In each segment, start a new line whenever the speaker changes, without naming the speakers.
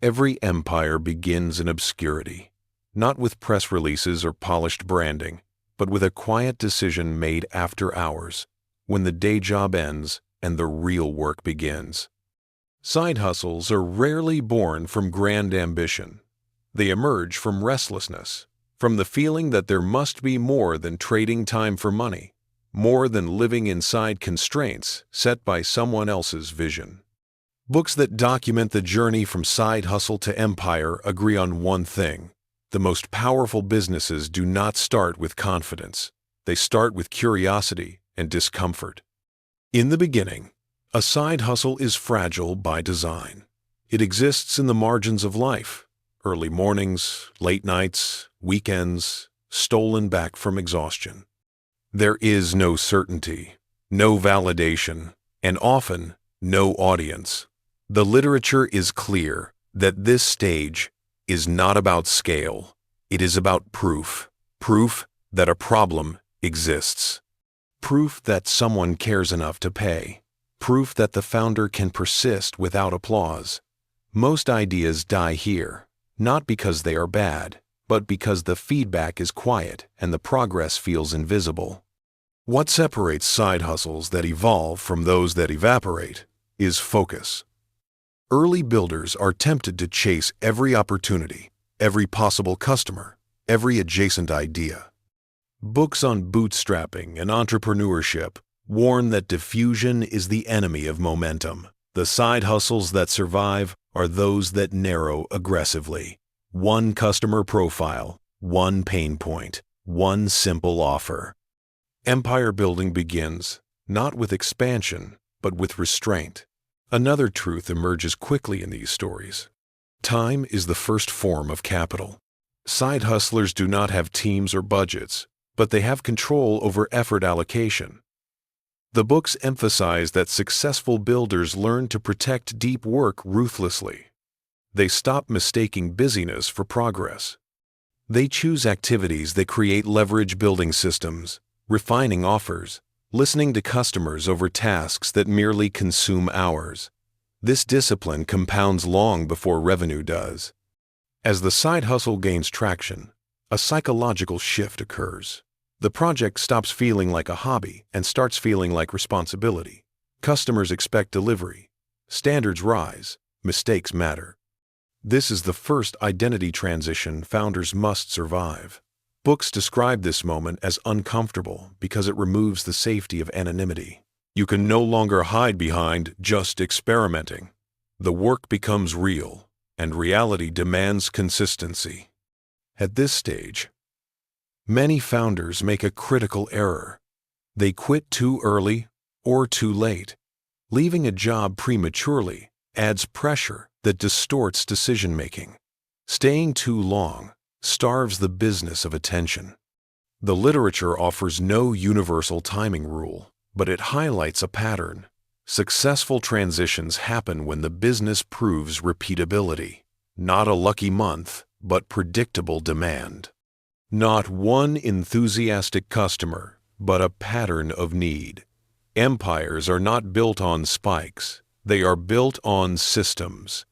Every empire begins in obscurity, not with press releases or polished branding, but with a quiet decision made after hours, when the day job ends and the real work begins. Side hustles are rarely born from grand ambition. They emerge from restlessness, from the feeling that there must be more than trading time for money, more than living inside constraints set by someone else's vision. Books that document the journey from side hustle to empire agree on one thing: the most powerful businesses do not start with confidence. They start with curiosity and discomfort. In the beginning, a side hustle is fragile by design. It exists in the margins of life: early mornings, late nights, weekends, stolen back from exhaustion. There is no certainty, no validation, and often no audience. The literature is clear that this stage is not about scale. It is about proof. Proof that a problem exists. Proof that someone cares enough to pay. Proof that the founder can persist without applause. Most ideas die here, not because they are bad, but because the feedback is quiet and the progress feels invisible. What separates side hustles that evolve from those that evaporate is focus. Early builders are tempted to chase every opportunity, every possible customer, every adjacent idea. Books on bootstrapping and entrepreneurship warn that diffusion is the enemy of momentum. The side hustles that survive are those that narrow aggressively. One customer profile, one pain point, one simple offer. Empire building begins not with expansion, but with restraint. Another truth emerges quickly in these stories. Time is the first form of capital. Side hustlers do not have teams or budgets, but they have control over effort allocation. The books emphasize that successful builders learn to protect deep work ruthlessly. They stop mistaking busyness for progress. They choose activities that create leverage, building systems, refining offers, listening to customers over tasks that merely consume hours. This discipline compounds long before revenue does. As the side hustle gains traction, a psychological shift occurs. The project stops feeling like a hobby and starts feeling like responsibility. Customers expect delivery. Standards rise. Mistakes matter. This is the first identity transition founders must survive. Books describe this moment as uncomfortable because it removes the safety of anonymity. You can no longer hide behind just experimenting. The work becomes real, and reality demands consistency. At this stage, many founders make a critical error. They quit too early or too late. Leaving a job prematurely adds pressure that distorts decision-making. Staying too long starves the business of attention. The literature offers no universal timing rule, but it highlights a pattern. Successful transitions happen when the business proves repeatability. Not a lucky month, but predictable demand. Not one enthusiastic customer, but a pattern of need. Empires are not built on spikes. They are built on systems.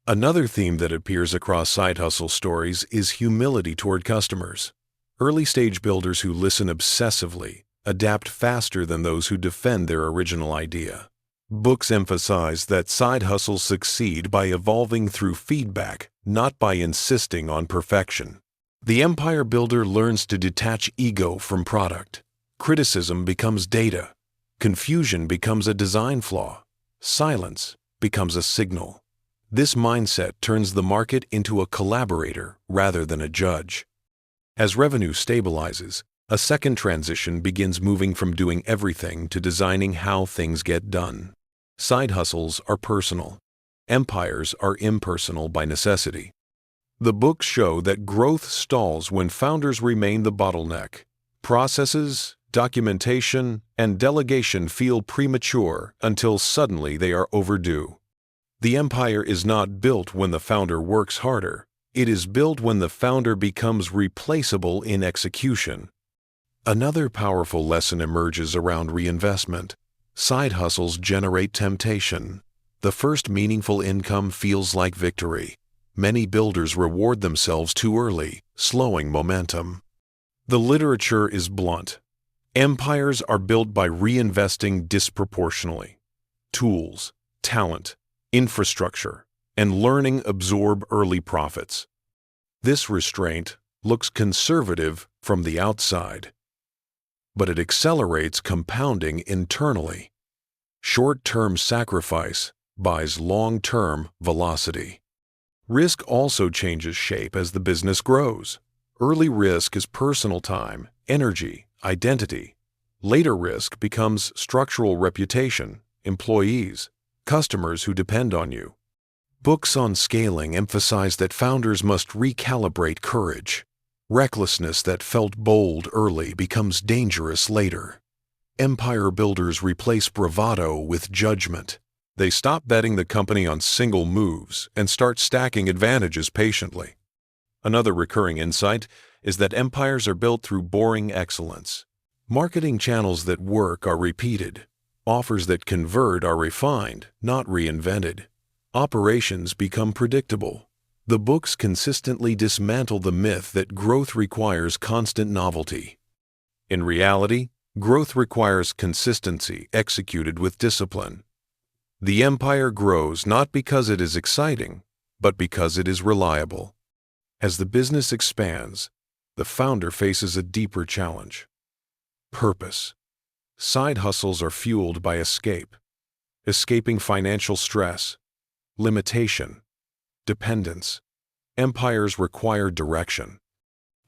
Another theme that appears across side hustle stories is humility toward customers. Early-stage builders who listen obsessively adapt faster than those who defend their original idea. Books emphasize that side hustles succeed by evolving through feedback, not by insisting on perfection. The empire builder learns to detach ego from product. Criticism becomes data. Confusion becomes a design flaw. Silence becomes a signal. This mindset turns the market into a collaborator rather than a judge. As revenue stabilizes, a second transition begins, moving from doing everything to designing how things get done. Side hustles are personal. Empires are impersonal by necessity. The books show that growth stalls when founders remain the bottleneck. Processes, documentation, and delegation feel premature until suddenly they are overdue. The empire is not built when the founder works harder. It is built when the founder becomes replaceable in execution. Another powerful lesson emerges around reinvestment. Side hustles generate temptation. The first meaningful income feels like victory. Many builders reward themselves too early, slowing momentum. The literature is blunt. Empires are built by reinvesting disproportionately. Tools, talent, infrastructure, and learning absorb early profits. This restraint looks conservative from the outside, but it accelerates compounding internally. Short-term sacrifice buys long-term velocity. Risk also changes shape as the business grows. Early risk is personal time, energy, identity. Later risk becomes structural reputation, employees, customers who depend on you. Books on scaling emphasize that founders must recalibrate courage. Recklessness that felt bold early becomes dangerous later. Empire builders replace bravado with judgment. They stop betting the company on single moves and start stacking advantages patiently. Another recurring insight is that empires are built through boring excellence. Marketing channels that work are repeated. Offers that convert are refined, not reinvented. Operations become predictable. The books consistently dismantle the myth that growth requires constant novelty. In reality, growth requires consistency executed with discipline. The empire grows not because it is exciting, but because it is reliable. As the business expands, the founder faces a deeper challenge. Purpose. Side hustles are fueled by escape, escaping financial stress, limitation, dependence. Empires require direction.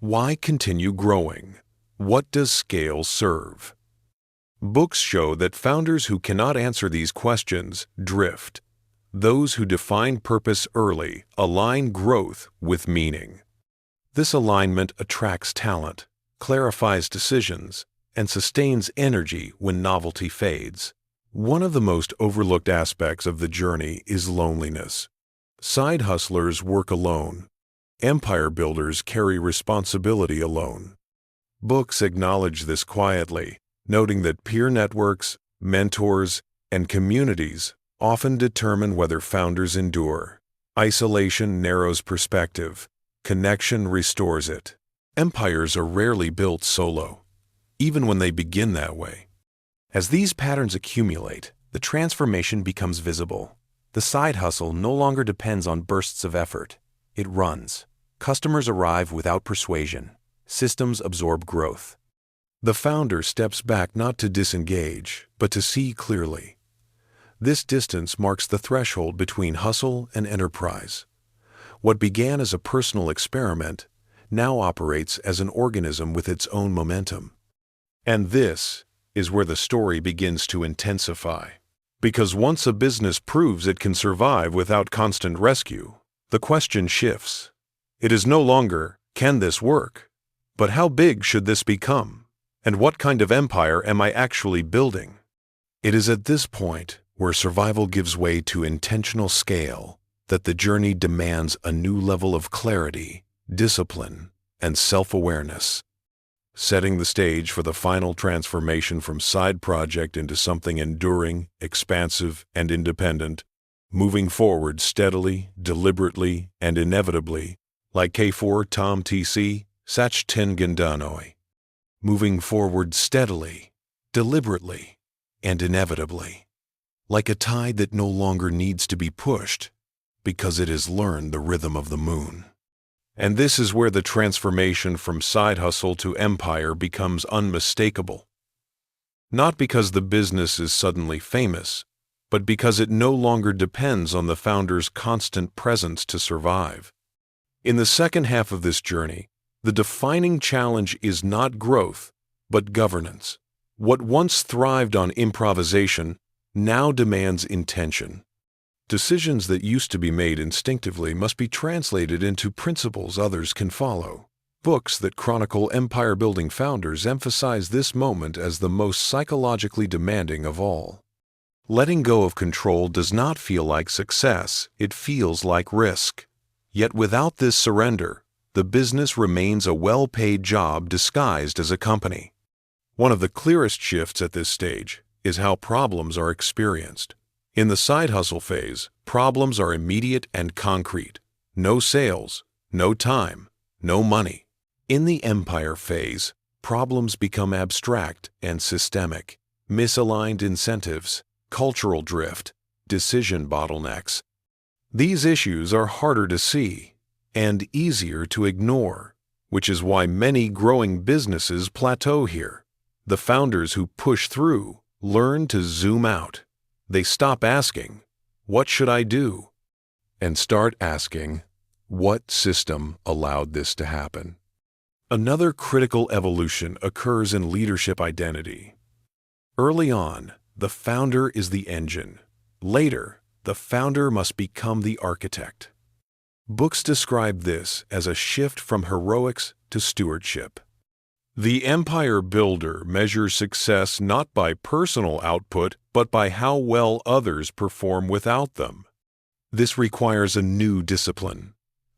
Why continue growing? What does scale serve? Books show that founders who cannot answer these questions drift. Those who define purpose early align growth with meaning. This alignment attracts talent, clarifies decisions, and sustains energy when novelty fades. One of the most overlooked aspects of the journey is loneliness. Side hustlers work alone. Empire builders carry responsibility alone. Books acknowledge this quietly, noting that peer networks, mentors, and communities often determine whether founders endure. Isolation narrows perspective. Connection restores it. Empires are rarely built solo, even when they begin that way. As these patterns accumulate, the transformation becomes visible. The side hustle no longer depends on bursts of effort. It runs. Customers arrive without persuasion. Systems absorb growth. The founder steps back not to disengage, but to see clearly. This distance marks the threshold between hustle and enterprise. What began as a personal experiment now operates as an organism with its own momentum. And this is where the story begins to intensify. Because once a business proves it can survive without constant rescue, the question shifts. It is no longer, can this work? But how big should this become? And what kind of empire am I actually building? It is at this point, where survival gives way to intentional scale, that the journey demands a new level of clarity, discipline, and self-awareness. Setting the stage for the final transformation from side project into something enduring, expansive, and independent, moving forward steadily, deliberately, and inevitably, like K4 Tom TC, Sach Ten Gandanoi. Moving forward steadily, deliberately, and inevitably, like a tide that no longer needs to be pushed because it has learned the rhythm of the moon. And this is where the transformation from side hustle to empire becomes unmistakable. Not because the business is suddenly famous, but because it no longer depends on the founder's constant presence to survive. In the second half of this journey, the defining challenge is not growth, but governance. What once thrived on improvisation now demands intention. Decisions that used to be made instinctively must be translated into principles others can follow. Books that chronicle empire-building founders emphasize this moment as the most psychologically demanding of all. Letting go of control does not feel like success, it feels like risk. Yet without this surrender, the business remains a well-paid job disguised as a company. One of the clearest shifts at this stage is how problems are experienced. In the side hustle phase, problems are immediate and concrete. No sales, no time, no money. In the empire phase, problems become abstract and systemic. Misaligned incentives, cultural drift, decision bottlenecks. These issues are harder to see and easier to ignore, which is why many growing businesses plateau here. The founders who push through learn to zoom out. They stop asking, "What should I do?" and start asking, "What system allowed this to happen?" Another critical evolution occurs in leadership identity. Early on, the founder is the engine. Later, the founder must become the architect. Books describe this as a shift from heroics to stewardship. The empire builder measures success not by personal output, but by how well others perform without them. This requires a new discipline,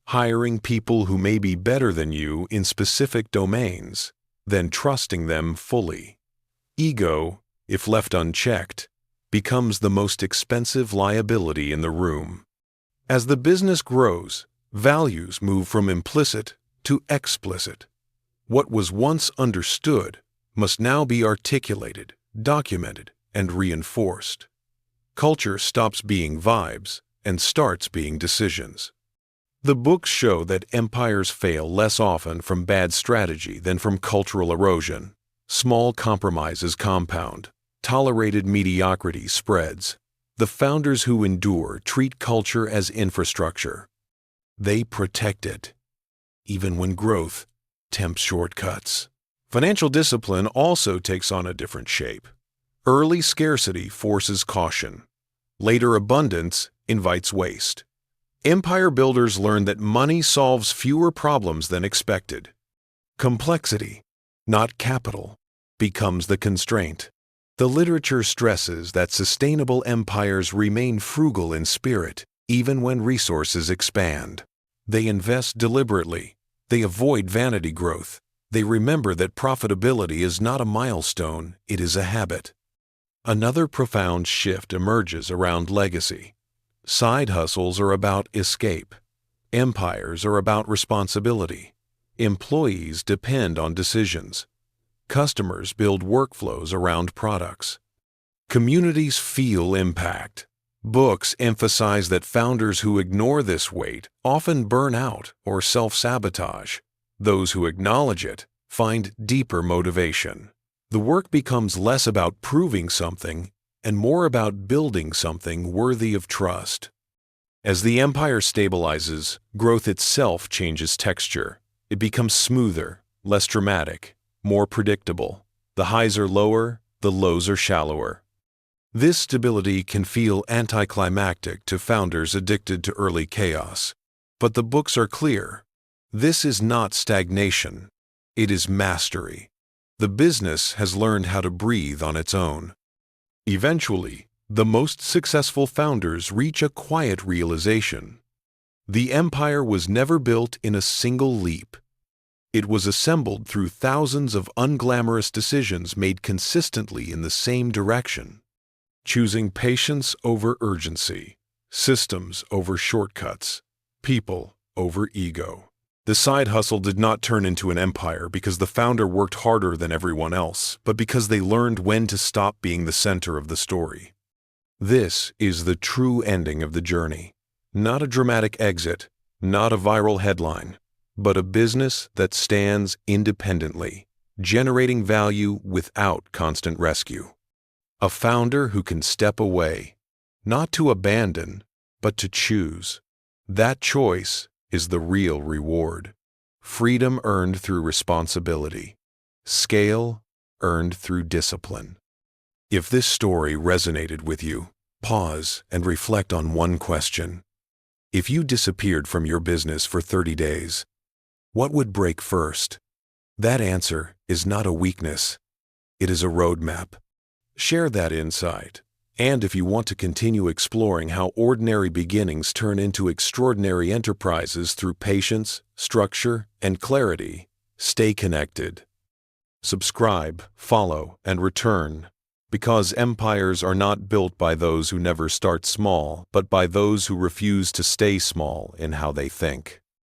hiring people who may be better than you in specific domains, then trusting them fully. Ego, if left unchecked, becomes the most expensive liability in the room. As the business grows, values move from implicit to explicit. What was once understood must now be articulated, documented, and reinforced. Culture stops being vibes and starts being decisions. The books show that empires fail less often from bad strategy than from cultural erosion. Small compromises compound. Tolerated mediocrity spreads. The founders who endure treat culture as infrastructure. They protect it, even when growth tempts shortcuts. Financial discipline also takes on a different shape. Early scarcity forces caution. Later abundance invites waste. Empire builders learn that money solves fewer problems than expected. Complexity, not capital, becomes the constraint. The literature stresses that sustainable empires remain frugal in spirit, even when resources expand. They invest deliberately. They avoid vanity growth. They remember that profitability is not a milestone, it is a habit. Another profound shift emerges around legacy. Side hustles are about escape. Empires are about responsibility. Employees depend on decisions. Customers build workflows around products. Communities feel impact. Books emphasize that founders who ignore this weight often burn out or self-sabotage. Those who acknowledge it find deeper motivation. The work becomes less about proving something and more about building something worthy of trust. As the empire stabilizes, growth itself changes texture. It becomes smoother, less dramatic, more predictable. The highs are lower, the lows are shallower. This stability can feel anticlimactic to founders addicted to early chaos. But the books are clear. This is not stagnation. It is mastery. The business has learned how to breathe on its own. Eventually, the most successful founders reach a quiet realization. The empire was never built in a single leap. It was assembled through thousands of unglamorous decisions made consistently in the same direction. Choosing patience over urgency, systems over shortcuts, people over ego. The side hustle did not turn into an empire because the founder worked harder than everyone else, but because they learned when to stop being the center of the story. This is the true ending of the journey. Not a dramatic exit, not a viral headline, but a business that stands independently, generating value without constant rescue. A founder who can step away, not to abandon, but to choose. That choice is the real reward. Freedom earned through responsibility. Scale earned through discipline. If this story resonated with you, pause and reflect on one question. If you disappeared from your business for 30 days, what would break first? That answer is not a weakness. It is a roadmap. Share that insight. And if you want to continue exploring how ordinary beginnings turn into extraordinary enterprises through patience, structure, and clarity, stay connected. Subscribe, follow, and return, Because empires are not built by those who never start small, but by those who refuse to stay small in how they think.